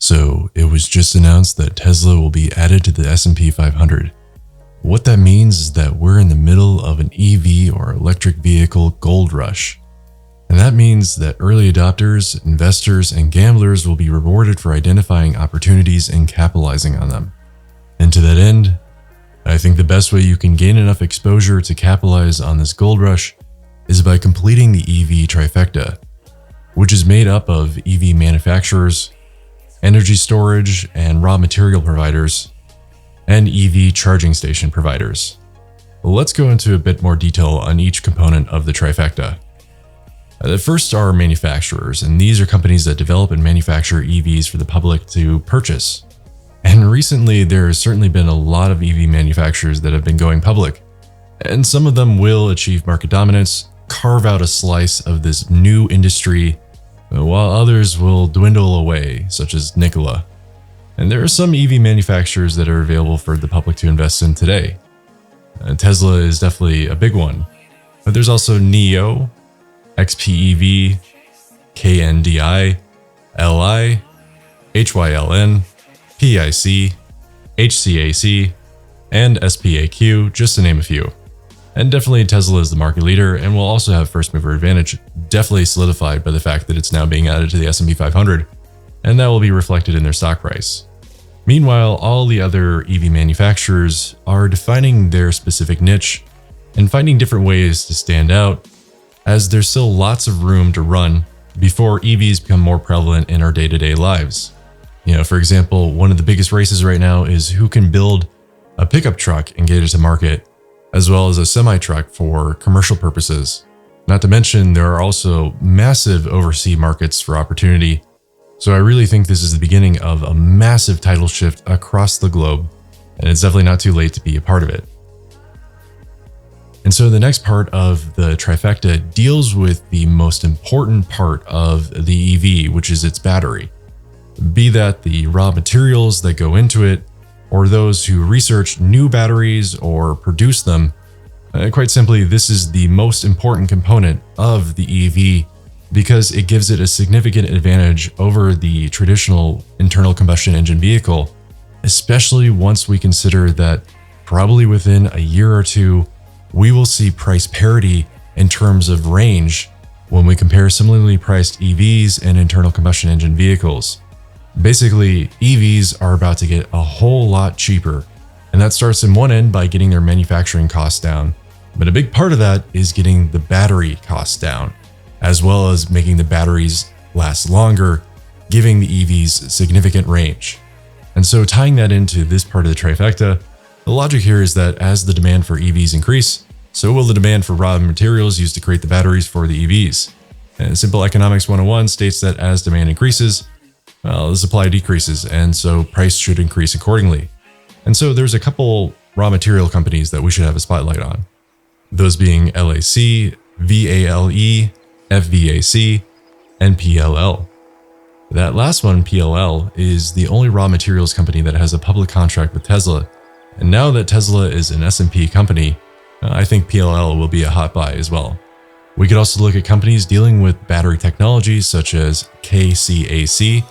So it was just announced that Tesla will be added to the S&P 500. What that means is that we're in the middle of an EV or electric vehicle gold rush. And that means that early adopters, investors, and gamblers will be rewarded for identifying opportunities and capitalizing on them. And to that end, I think the best way you can gain enough exposure to capitalize on this gold rush is by completing the EV Trifecta, which is made up of EV manufacturers, energy storage and raw material providers, and EV charging station providers. Let's go into a bit more detail on each component of the Trifecta. The first are manufacturers, and these are companies that develop and manufacture EVs for the public to purchase. And recently, there has certainly been a lot of EV manufacturers that have been going public, and some of them will achieve market dominance, carve out a slice of this new industry, while others will dwindle away, such as NKLA. And there are some EV manufacturers that are available for the public to invest in today. Tesla is definitely a big one, but there's also NIO, XPEV, KNDI, LI, HYLN, PIC, HCAC, and SPAQ, just to name a few. And definitely Tesla is the market leader and will also have first mover advantage, definitely solidified by the fact that it's now being added to the S&P 500, and that will be reflected in their stock price. Meanwhile, all the other EV manufacturers are defining their specific niche and finding different ways to stand out, as there's still lots of room to run before EVs become more prevalent in our day-to-day lives. For example, one of the biggest races right now is who can build a pickup truck and get it to market, as well as a semi-truck for commercial purposes. Not to mention, there are also massive overseas markets for opportunity. So I really think this is the beginning of a massive tidal shift across the globe, and it's definitely not too late to be a part of it. And so the next part of the Trifecta deals with the most important part of the EV, which is its battery. Be that the raw materials that go into it, or those who research new batteries or produce them. Quite simply, this is the most important component of the EV because it gives it a significant advantage over the traditional internal combustion engine vehicle, especially once we consider that probably within a year or two, we will see price parity in terms of range when we compare similarly priced EVs and internal combustion engine vehicles. Basically, EVs are about to get a whole lot cheaper, and that starts in one end by getting their manufacturing costs down. But a big part of that is getting the battery costs down, as well as making the batteries last longer, giving the EVs significant range. And so tying that into this part of the Trifecta, the logic here is that as the demand for EVs increase, so will the demand for raw materials used to create the batteries for the EVs. And Simple Economics 101 states that as demand increases, the supply decreases, and so price should increase accordingly. And so there's a couple raw material companies that we should have a spotlight on. Those being LAC, VALE, FVAC, and PLL. That last one, PLL, is the only raw materials company that has a public contract with Tesla. And now that Tesla is an S&P company, I think PLL will be a hot buy as well. We could also look at companies dealing with battery technologies such as KCAC,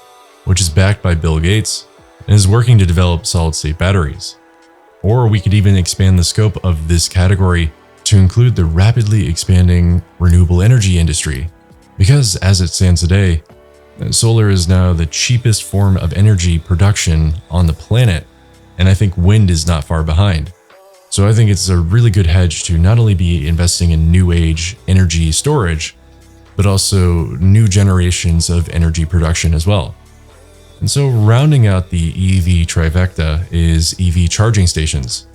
which is backed by Bill Gates and is working to develop solid-state batteries. Or we could even expand the scope of this category to include the rapidly expanding renewable energy industry, because as it stands today, solar is now the cheapest form of energy production on the planet, and I think wind is not far behind. So I think it's a really good hedge to not only be investing in new age energy storage, but also new generations of energy production as well. And so rounding out the EV Trifecta is EV charging stations,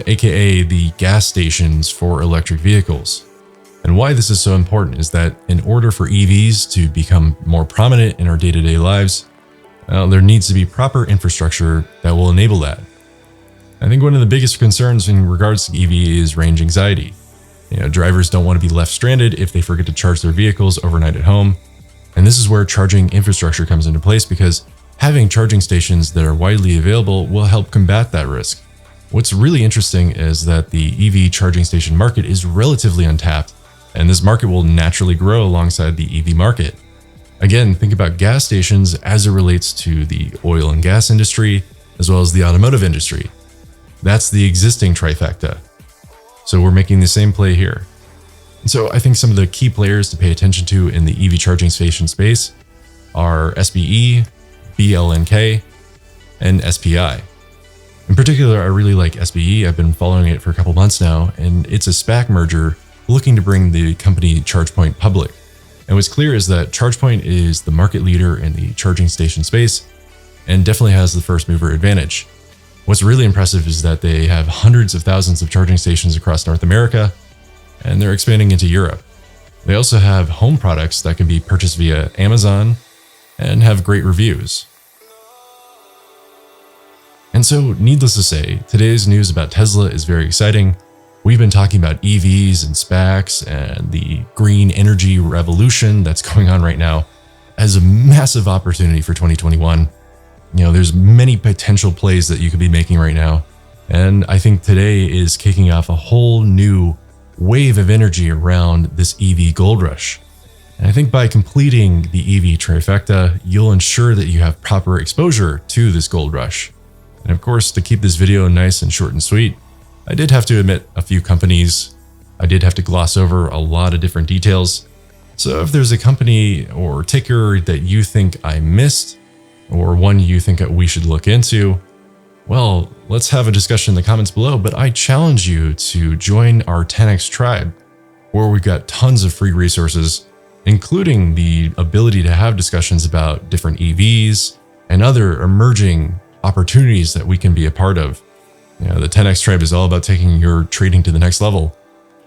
aka the gas stations for electric vehicles. And why this is so important is that in order for EVs to become more prominent in our day-to-day lives, there needs to be proper infrastructure that will enable that. I think one of the biggest concerns in regards to EV is range anxiety. Drivers don't want to be left stranded if they forget to charge their vehicles overnight at home. And this is where charging infrastructure comes into place, because having charging stations that are widely available will help combat that risk. What's really interesting is that the EV charging station market is relatively untapped, and this market will naturally grow alongside the EV market. Again, think about gas stations as it relates to the oil and gas industry, as well as the automotive industry. That's the existing trifecta. So we're making the same play here. And so I think some of the key players to pay attention to in the EV charging station space are SBE, BLNK, and SPI. In particular, I really like SBE. I've been following it for a couple months now, and it's a SPAC merger looking to bring the company ChargePoint public. And what's clear is that ChargePoint is the market leader in the charging station space and definitely has the first mover advantage. What's really impressive is that they have hundreds of thousands of charging stations across North America, and they're expanding into Europe. They also have home products that can be purchased via Amazon and have great reviews. And so, needless to say, today's news about Tesla is very exciting. We've been talking about EVs and SPACs and the green energy revolution that's going on right now as a massive opportunity for 2021. There's many potential plays that you could be making right now. And I think today is kicking off a whole new wave of energy around this EV gold rush. And I think by completing the EV trifecta, you'll ensure that you have proper exposure to this gold rush. And of course, to keep this video nice and short and sweet, I did have to omit a few companies. I did have to gloss over a lot of different details. So if there's a company or ticker that you think I missed, or one you think that we should look into, well, let's have a discussion in the comments below. But I challenge you to join our 10X tribe, where we've got tons of free resources, including the ability to have discussions about different EVs and other emerging opportunities that we can be a part of. The 10X tribe is all about taking your trading to the next level,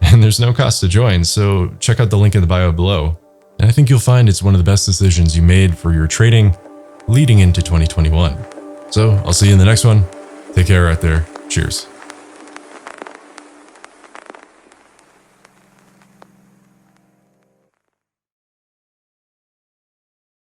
and there's no cost to join. So check out the link in the bio below. And I think you'll find it's one of the best decisions you made for your trading leading into 2021. So I'll see you in the next one. Take care out there. Cheers.